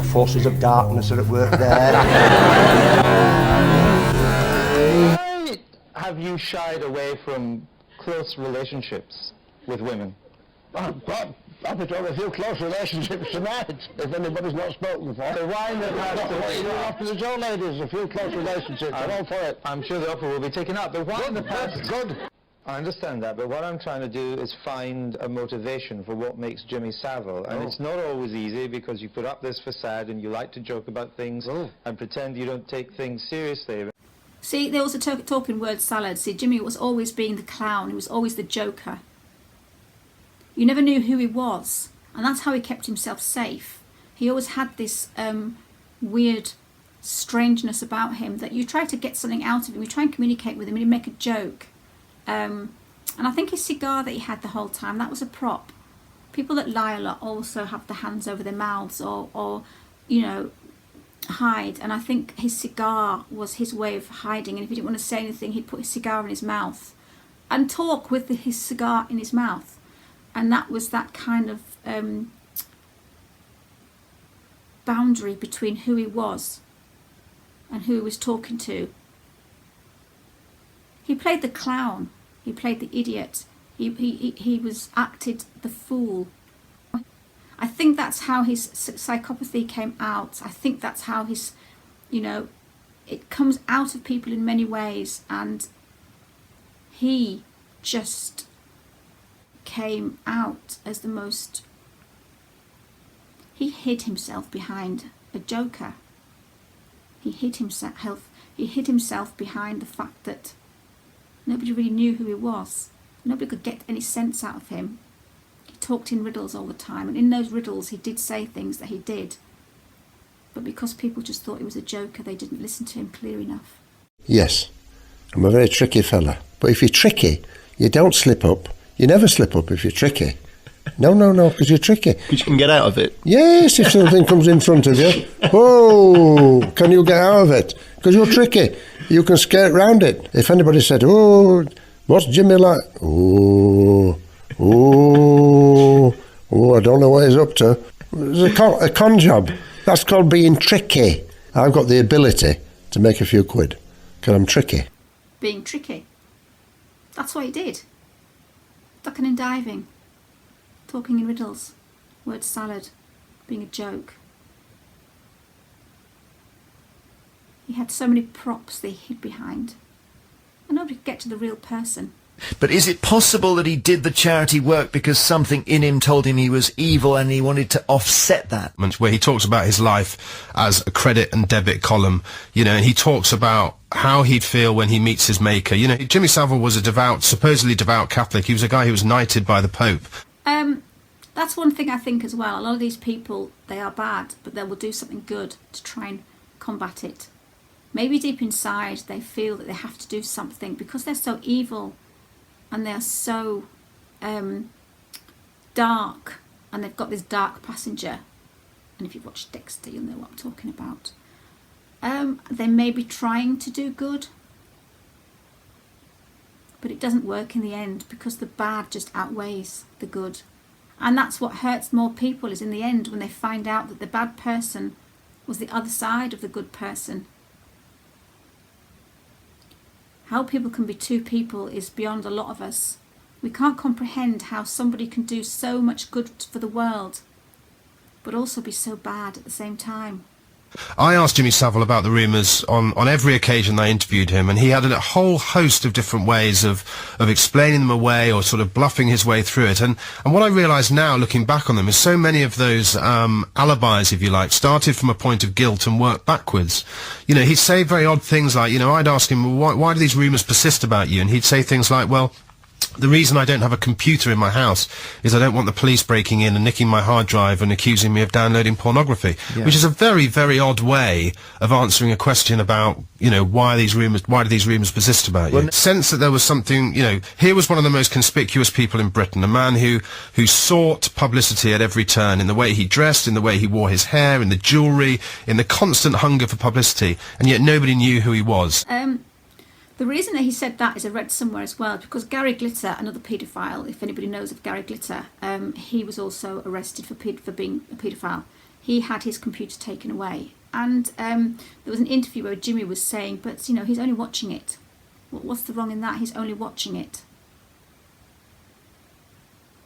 forces of darkness are at work there. Why have you shied away from close relationships with women? I've got a few close relationships tonight, if anybody's not spoken before. So why in the past... After the Joe ladies, a few close relationships, I'm all for it. I'm sure the offer will be taken up, but why in the past... Good. I understand that, but what I'm trying to do is find a motivation for what makes Jimmy Savile, and it's not always easy because you put up this facade and you like to joke about things and pretend you don't take things seriously. See, they also talking word salad. See, Jimmy was always being the clown. He was always the joker. You never knew who he was, and that's how he kept himself safe. He always had this weird strangeness about him that you try to get something out of him. You try and communicate with him and you make a joke. And I think his cigar that he had the whole time, that was a prop. People that lie a lot also have their hands over their mouths or you know, hide. And I think his cigar was his way of hiding. And if he didn't want to say anything, he'd put his cigar in his mouth and talk with his cigar in his mouth. And that was that kind of boundary between who he was and who he was talking to. He played the clown. He played the idiot. He was acted the fool. I think that's how his psychopathy came out. I think that's how his, you know, it comes out of people in many ways, and he just came out as the most... He hid himself behind a joker. He hid himself behind the fact that nobody really knew who he was. Nobody could get any sense out of him. He talked in riddles all the time, and in those riddles he did say things that he did. But because people just thought he was a joker, they didn't listen to him clear enough. Yes, I'm a very tricky fella. But if you're tricky, you don't slip up. You never slip up if you're tricky. No, because you're tricky. Because you can get out of it. Yes, if something comes in front of you. Oh, can you get out of it? Because you're tricky. You can skate round it. If anybody said, oh, what's Jimmy like? Oh, I don't know what he's up to. It's a con job. That's called being tricky. I've got the ability to make a few quid because I'm tricky. Being tricky. That's what he did. Ducking and diving. Talking in riddles. Word salad. Being a joke. He had so many props that he hid behind. And nobody could get to the real person. But is it possible that he did the charity work because something in him told him he was evil and he wanted to offset that? Where he talks about his life as a credit and debit column, you know, and he talks about how he'd feel when he meets his maker. You know, Jimmy Savile was a supposedly devout Catholic. He was a guy who was knighted by the Pope. That's one thing I think as well. A lot of these people, they are bad, but they will do something good to try and combat it. Maybe deep inside they feel that they have to do something because they're so evil and they're so dark, and they've got this dark passenger. And if you've watched Dexter, you'll know what I'm talking about. They may be trying to do good, but it doesn't work in the end because the bad just outweighs the good. And that's what hurts more people, is in the end when they find out that the bad person was the other side of the good person. How people can be two people is beyond a lot of us. We can't comprehend how somebody can do so much good for the world, but also be so bad at the same time. I asked Jimmy Savile about the rumours on every occasion I interviewed him, and he had a whole host of different ways of explaining them away or sort of bluffing his way through it. And what I realise now, looking back on them, is so many of those alibis, if you like, started from a point of guilt and worked backwards. You know, he'd say very odd things like, you know, I'd ask him, well, why do these rumours persist about you? And he'd say things like, well, the reason I don't have a computer in my house is I don't want the police breaking in and nicking my hard drive and accusing me of downloading pornography, which is a very, very odd way of answering a question about, you know, why do these rumours persist about you? Sense that there was something, you know, here was one of the most conspicuous people in Britain, a man who sought publicity at every turn, in the way he dressed, in the way he wore his hair, in the jewellery, in the constant hunger for publicity, and yet nobody knew who he was. The reason that he said that is I read somewhere as well, because Gary Glitter, another paedophile, if anybody knows of Gary Glitter, he was also arrested for being a paedophile. he had his computer taken away. And there was an interview where Jimmy was saying, but, you know, he's only watching it. What's the wrong in that? He's only watching it.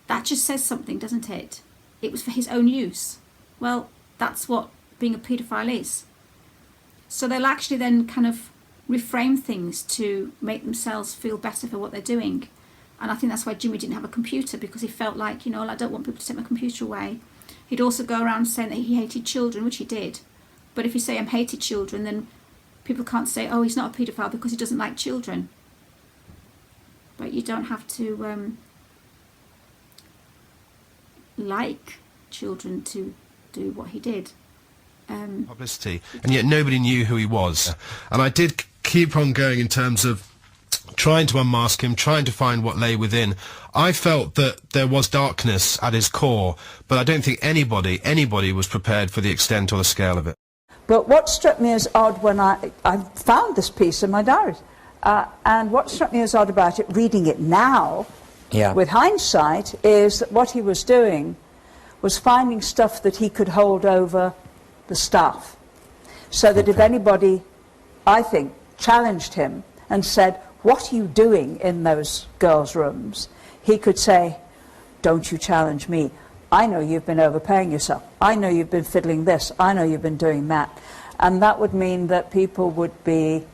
That just says something, doesn't it? It was for his own use. Well, that's what being a paedophile is. So they'll actually then kind of reframe things to make themselves feel better for what they're doing. And I think that's why Jimmy didn't have a computer, because he felt like, you know, I don't want people to take my computer away. He'd also go around saying that he hated children, which he did. But if you say I'm hated children, then people can't say, oh, he's not a paedophile because he doesn't like children. But you don't have to like children to do what he did. Publicity, and yet nobody knew who he was. And I did keep on going in terms of trying to unmask him, trying to find what lay within. I felt that there was darkness at his core, but I don't think anybody was prepared for the extent or the scale of it. But what struck me as odd when I found this piece in my diary, and what struck me as odd about it, reading it now, with hindsight, is that what he was doing was finding stuff that he could hold over the staff. So that if anybody, I think, challenged him and said, what are you doing in those girls' rooms? He could say, don't you challenge me. I know you've been overpaying yourself. I know you've been fiddling this. I know you've been doing that. And that would mean that people would be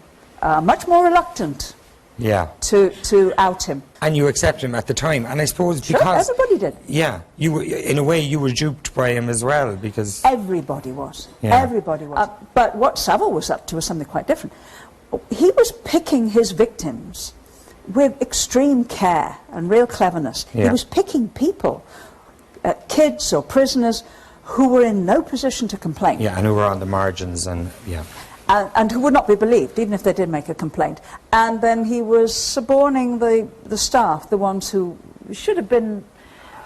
much more reluctant to out him. And you accept him at the time. And I suppose Sure, because... everybody did. Yeah, you were, in a way you were duped by him as well, because... Everybody was. Yeah. Everybody was. But what Savile was up to was something quite different. He was picking his victims with extreme care and real cleverness. Yeah. He was picking people, kids or prisoners, who were in no position to complain. Yeah, and who were on the margins, and and who would not be believed, even if they did make a complaint. And then he was suborning the staff, the ones who should have been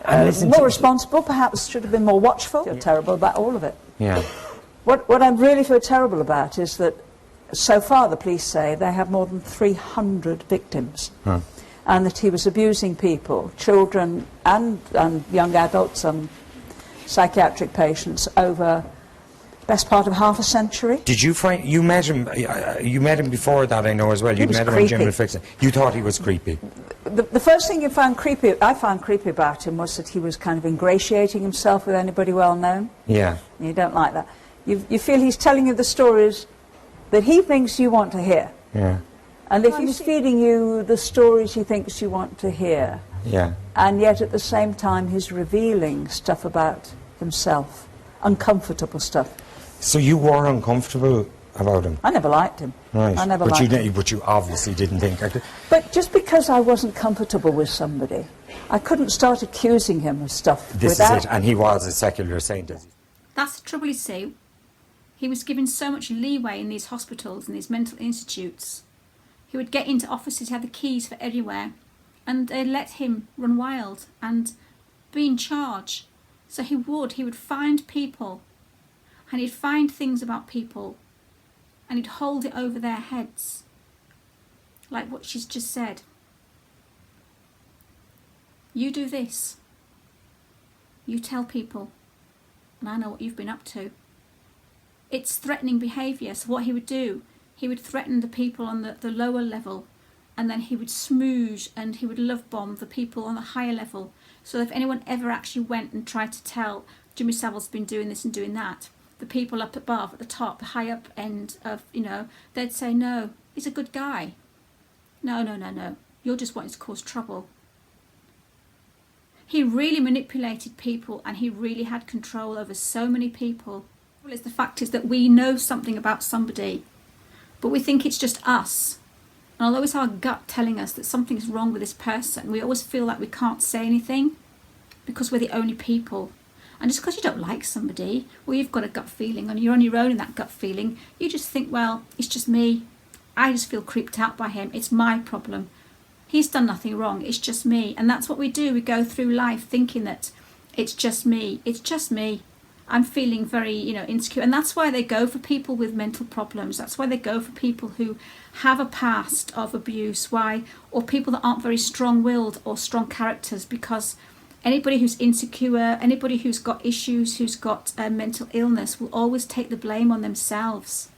more responsible, perhaps should have been more watchful. I feel terrible about all of it. Yeah. What I really feel terrible about is that so far the police say they have more than 300 victims. And that he was abusing people, children and young adults and psychiatric patients, over best part of half a century. Did you find, you met him before that, I know as well. You met him when Jim was fixing. You thought he was creepy. The first thing I found creepy about him was that he was kind of ingratiating himself with anybody well known. Yeah. You don't like that. You feel he's telling you the stories that he thinks you want to hear. Yeah. And if he's feeding you the stories he thinks you want to hear, and yet at the same time he's revealing stuff about himself, uncomfortable stuff. So you were uncomfortable about him? I never liked him. Right. I never liked him. But you obviously didn't think... But just because I wasn't comfortable with somebody, I couldn't start accusing him of stuff This without... is it, and he was a secular saint. That's the trouble, you see. He was given so much leeway in these hospitals and these mental institutes. He would get into offices, he had the keys for everywhere, and they let him run wild and be in charge. So he would find people, and he'd find things about people, and he'd hold it over their heads, like what she's just said. You do this. You tell people, and I know what you've been up to. It's threatening behaviour. So what he would do, he would threaten the people on the lower level, and then he would smooge and he would love bomb the people on the higher level. So if anyone ever actually went and tried to tell Jimmy Savile's been doing this and doing that, the people up above, at the top, the high up end of, they'd say, no, he's a good guy. No, you're just wanting to cause trouble. He really manipulated people, and he really had control over so many people. Well, the fact is that we know something about somebody, but we think it's just us. And although it's our gut telling us that something's wrong with this person, we always feel like we can't say anything because we're the only people. And just because you don't like somebody, or you've got a gut feeling and you're on your own in that gut feeling, you just think, well, it's just me. I just feel creeped out by him. It's my problem. He's done nothing wrong. It's just me. And that's what we do. We go through life thinking that it's just me. It's just me. I'm feeling very, insecure. And that's why they go for people with mental problems. That's why they go for people who have a past of abuse. Why? Or people that aren't very strong-willed or strong characters, because Anybody who's insecure, anybody who's got issues, who's got mental illness, will always take the blame on themselves.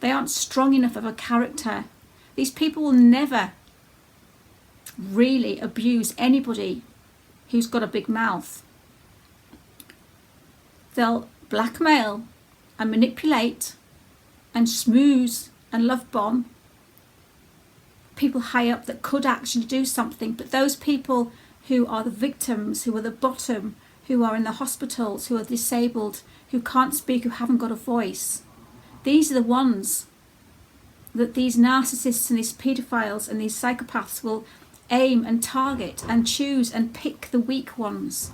They aren't strong enough of a character. These people will never really abuse anybody who's got a big mouth. They'll blackmail and manipulate and schmooze and love bomb people high up that could actually do something, but those people who are the victims, who are the bottom, who are in the hospitals, who are disabled, who can't speak, who haven't got a voice, these are the ones that these narcissists and these paedophiles and these psychopaths will aim and target and choose and pick the weak ones,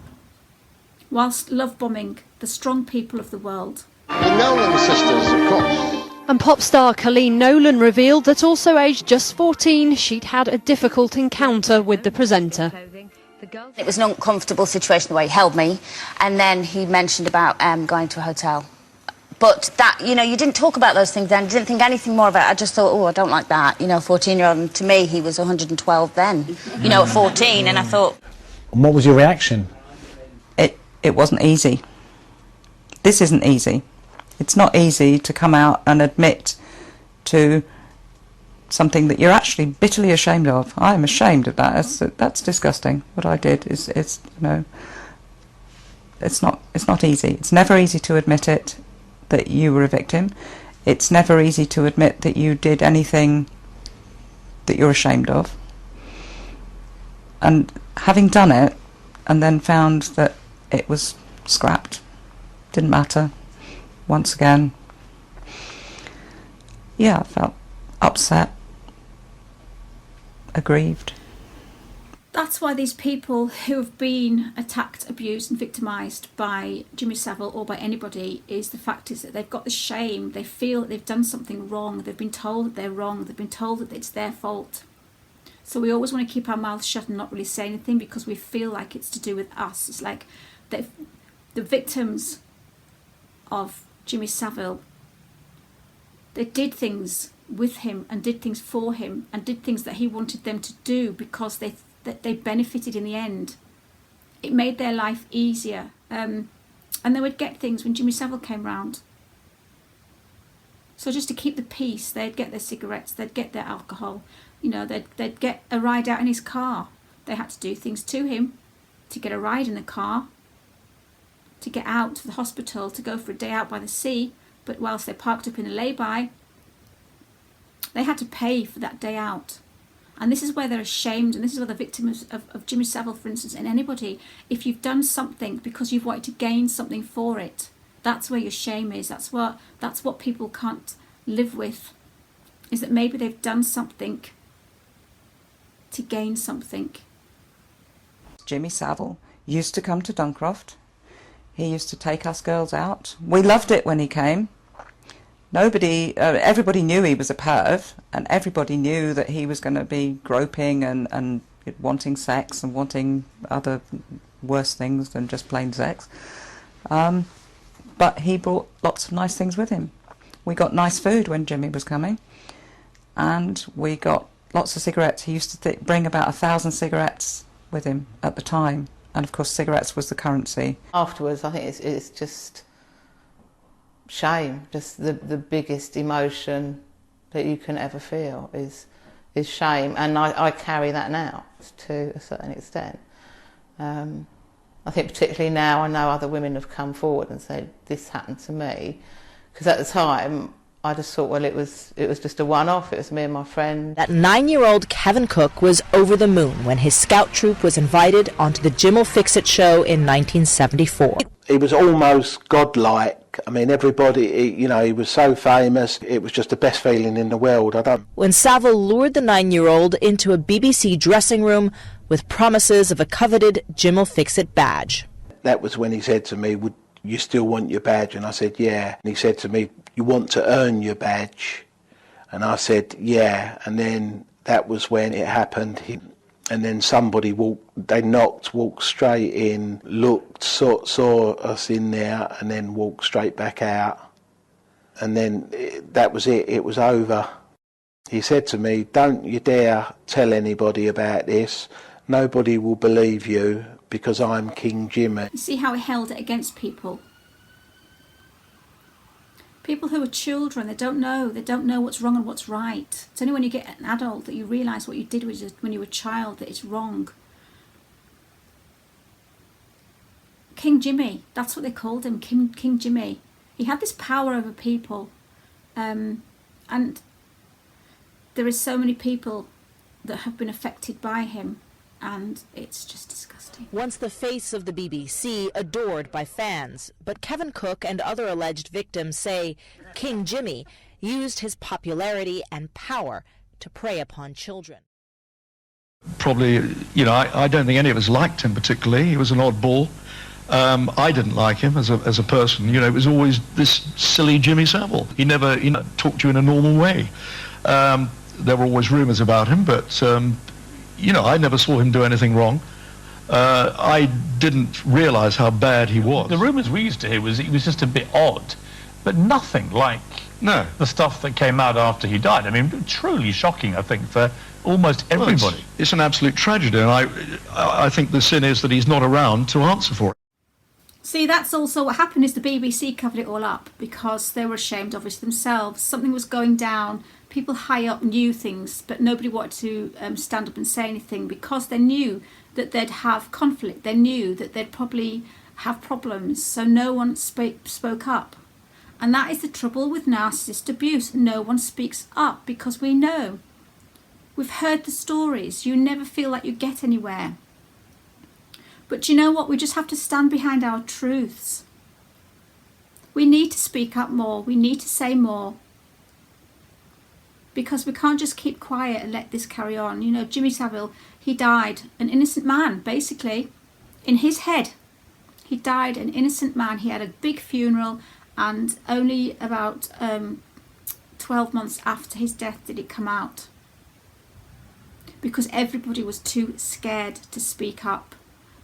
whilst love bombing the strong people of the world. The Nolan sisters, of course. And pop star Colleen Nolan revealed that also aged just 14, she'd had a difficult encounter with the presenter. It was an uncomfortable situation the way he held me, and then he mentioned about going to a hotel. But that, you know, you didn't talk about those things then, you didn't think anything more about it. I just thought, oh, I don't like that, you know, 14-year-old, and to me he was 112 then, you know, at 14, and I thought... And what was your reaction? It wasn't easy. This isn't easy. It's not easy to come out and admit to something that you're actually bitterly ashamed of. I am ashamed of that. That's disgusting. What I did is you know, it's not easy. It's never easy to admit it, that you were a victim. It's never easy to admit that you did anything that you're ashamed of. And having done it, and then found that it was scrapped, didn't matter, once again, yeah, I felt upset, aggrieved. That's why these people who have been attacked, abused and victimised by Jimmy Savile or by anybody, is the fact is that they've got the shame, they feel that they've done something wrong, they've been told that they're wrong, they've been told that it's their fault. So we always want to keep our mouths shut and not really say anything because we feel like it's to do with us. It's like the victims of Jimmy Savile, they did things with him and did things for him and did things that he wanted them to do because they benefited in the end. It made their life easier, and they would get things when Jimmy Savile came round. So just to keep the peace, they'd get their cigarettes, they'd get their alcohol, you know, they'd get a ride out in his car. They had to do things to him to get a ride in the car, to get out to the hospital, to go for a day out by the sea, but whilst they parked up in a lay-by, they had to pay for that day out. And this is where they're ashamed, and this is where the victims of Jimmy Savile, for instance, and anybody, if you've done something because you've wanted to gain something for it, that's where your shame is. That's what people can't live with, is that maybe they've done something to gain something. Jimmy Savile used to come to Duncroft. He used to take us girls out. We loved it when he came. Everybody knew he was a perv, and everybody knew that he was going to be groping and wanting sex and wanting other worse things than just plain sex. But he brought lots of nice things with him. We got nice food when Jimmy was coming, and we got lots of cigarettes. He used to bring about 1,000 cigarettes with him at the time, and of course cigarettes was the currency. Afterwards, I think it's just shame. Just the biggest emotion that you can ever feel is shame, and I carry that now to a certain extent. I think particularly now I know other women have come forward and said this happened to me, because at the time I just thought, well, it was just a one-off. It was me and my friend. That 9-year-old Kevin Cook was over the moon when his scout troop was invited onto the Jim'll Fix It show in 1974. He was almost godlike. I mean, everybody, you know, he was so famous. It was just the best feeling in the world. When Savile lured the 9-year-old into a BBC dressing room with promises of a coveted Jim'll Fix It badge. That was when he said to me, would you still want your badge? And I said, yeah. And he said to me, you want to earn your badge? And I said, yeah. And then that was when it happened. And then somebody walked straight in, looked, saw us in there, and then walked straight back out. And then that was it. It was over. He said to me, don't you dare tell anybody about this. Nobody will believe you, because I'm King Jimmy. You see how he held it against people? People who are children, they don't know what's wrong and what's right. It's only when you get an adult that you realise what you did when you were a child, that it's wrong. King Jimmy, that's what they called him, King Jimmy. He had this power over people, and there is so many people that have been affected by him, and it's just disgusting. Once the face of the BBC, adored by fans, but Kevin Cook and other alleged victims say King Jimmy used his popularity and power to prey upon children. Probably, you know, I don't think any of us liked him particularly. He was an oddball. I didn't like him as a person. You know, it was always this silly Jimmy Savile. He never, you know, talked to you in a normal way. There were always rumours about him, but you know, I never saw him do anything wrong. I didn't realise how bad he was. The rumours we used to hear was he was just a bit odd, but nothing like the stuff that came out after he died. I mean, truly shocking, I think, for almost everybody. Well, it's an absolute tragedy, and I think the sin is that he's not around to answer for it. See, that's also what happened, is the BBC covered it all up because they were ashamed of it themselves. Something was going down. People high up knew things, but nobody wanted to stand up and say anything because they knew that they'd have conflict. They knew that they'd probably have problems, so no one spoke up. And that is the trouble with narcissist abuse. No one speaks up because we know. We've heard the stories. You never feel like you get anywhere. But you know what? We just have to stand behind our truths. We need to speak up more. We need to say more. Because we can't just keep quiet and let this carry on. You know, Jimmy Savile, he died an innocent man, basically. In his head, he died an innocent man. He had a big funeral, and only about 12 months after his death did it come out. Because everybody was too scared to speak up.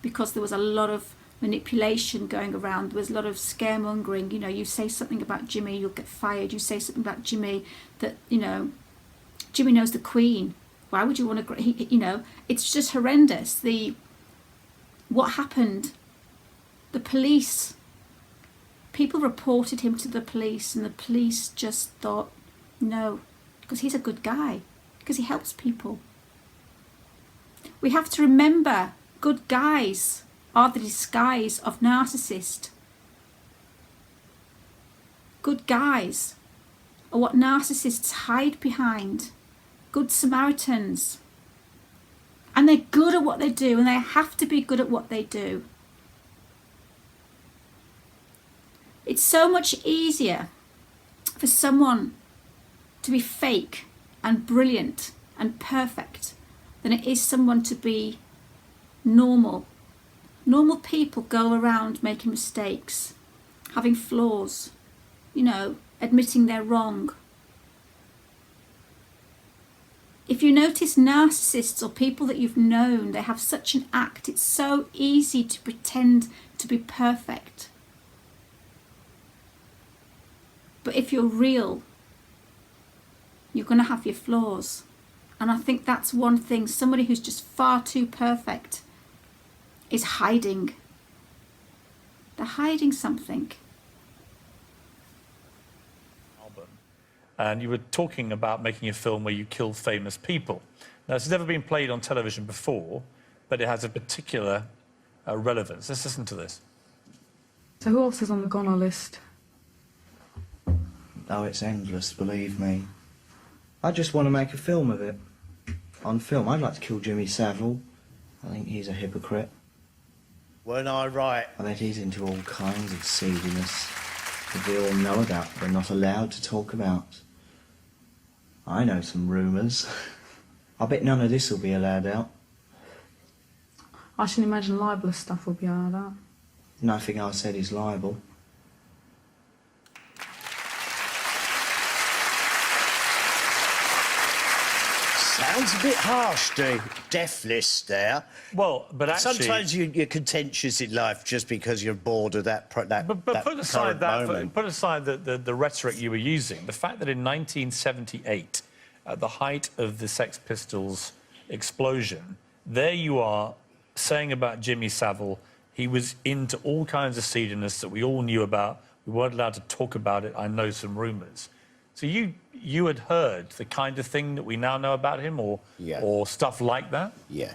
Because there was a lot of manipulation going around. There was a lot of scaremongering. You know, you say something about Jimmy, you'll get fired. You say something about Jimmy that, you know, Jimmy knows the Queen. Why would you want to, you know, it's just horrendous. What happened? The police, people reported him to the police, and the police just thought, no, because he's a good guy, because he helps people. We have to remember, good guys are the disguise of narcissist. Good guys are what narcissists hide behind. Good Samaritans. And they're good at what they do, and they have to be good at what they do. It's so much easier for someone to be fake and brilliant and perfect than it is someone to be normal. Normal people go around making mistakes, having flaws, you know, admitting they're wrong. If you notice narcissists or people that you've known, they have such an act. It's so easy to pretend to be perfect. But if you're real, you're going to have your flaws. And I think that's one thing. Somebody who's just far too perfect is hiding. They're hiding something. And you were talking about making a film where you kill famous people. Now, this has never been played on television before, but it has a particular relevance. Let's listen to this. So who else is on the goner list? Oh, it's endless, believe me. I just want to make a film of it. On film, I'd like to kill Jimmy Savile. I think he's a hypocrite. Weren't I right? I bet he's into all kinds of seediness that we all know about, but we're not allowed to talk about. I know some rumours. I bet none of this will be allowed out. I should imagine libelous stuff will be allowed out. Nothing I said is liable. Sounds a bit harsh, the death list there. Well, but actually... Sometimes you're contentious in life just because you're bored of that But put aside put aside the rhetoric you were using, the fact that in 1978, at the height of the Sex Pistols explosion, there you are saying about Jimmy Savile, he was into all kinds of seediness that we all knew about. We weren't allowed to talk about it. I know some rumours. So you had heard the kind of thing that we now know about him, or stuff like that? Yeah.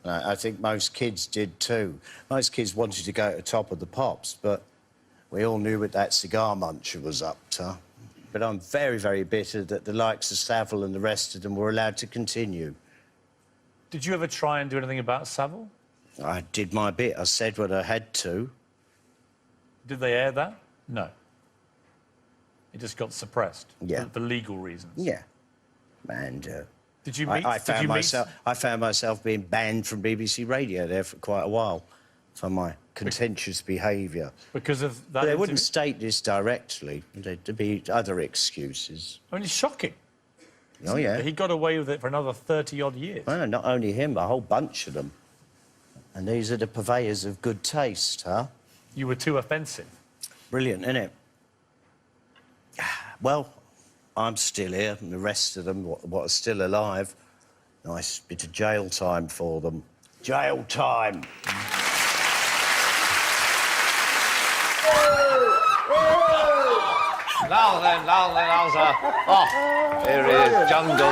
I think most kids did too. Most kids wanted to go to the top of the pops, but we all knew what that cigar muncher was up to. But I'm very, very bitter that the likes of Savile and the rest of them were allowed to continue. Did you ever try and do anything about Savile? I did my bit. I said what I had to. Did they air that? No. It just got suppressed. Yeah. For legal reasons. Yeah. And did you meet? I found myself being banned from BBC Radio there for quite a while for my contentious behaviour. Because of that? But they wouldn't state this directly. There'd be other excuses. I mean, it's shocking. Oh, yeah. He got away with it for another 30-odd years. Well, not only him, a whole bunch of them. And these are the purveyors of good taste, huh? You were too offensive. Brilliant, isn't it? Well, I'm still here, and the rest of them, what are still alive, nice bit of jail time for them. Jail time! Now then, sir. Oh, here he is, jungle.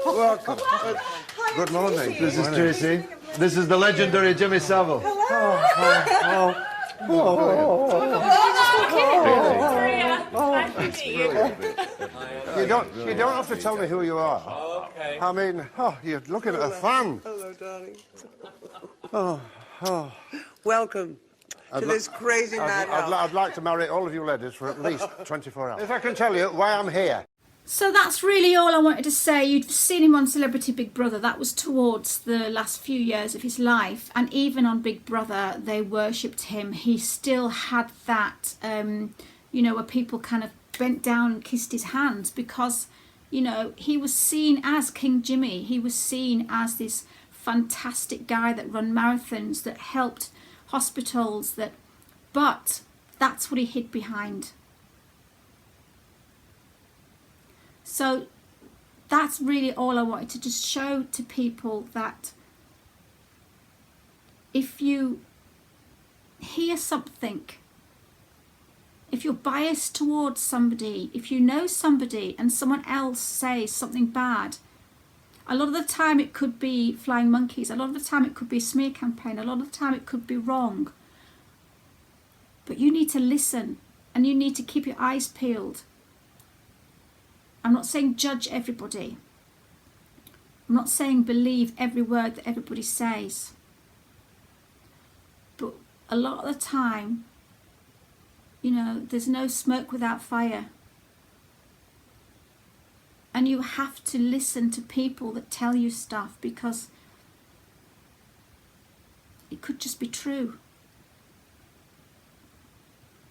Welcome. Good morning. This is Tracy. This is the legendary Jimmy Savile. You don't have to tell me who you are. Okay. I mean, you're looking at a fan. Hello, darling. Welcome to this crazy madhouse. I'd like to marry all of you ladies for at least 24 hours. If I can tell you why I'm here. So that's really all I wanted to say. You'd seen him on Celebrity Big Brother. That was towards the last few years of his life. And even on Big Brother, they worshipped him. He still had that, where people kind of bent down and kissed his hands because, he was seen as King Jimmy. He was seen as this fantastic guy that ran marathons, that helped hospitals, but that's what he hid behind. So that's really all I wanted to just show to people, that if you hear something, if you're biased towards somebody, if you know somebody and someone else says something bad, a lot of the time it could be flying monkeys, a lot of the time it could be a smear campaign, a lot of the time it could be wrong. But you need to listen and you need to keep your eyes peeled. I'm not saying judge everybody. I'm not saying believe every word that everybody says. But a lot of the time, there's no smoke without fire. And you have to listen to people that tell you stuff because it could just be true.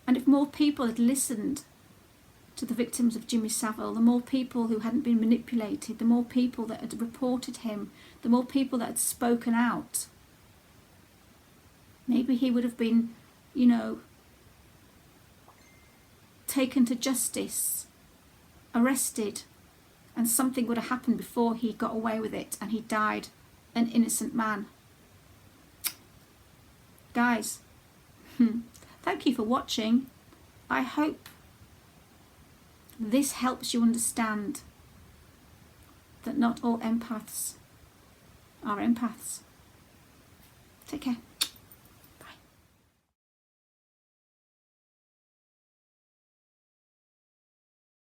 And if more people had listened to the victims of Jimmy Savile, the more people who hadn't been manipulated, the more people that had reported him, the more people that had spoken out, maybe he would have been, taken to justice, arrested, and something would have happened before he got away with it and he died an innocent man. Guys, thank you for watching. I hope this helps you understand that not all empaths are empaths. Take care.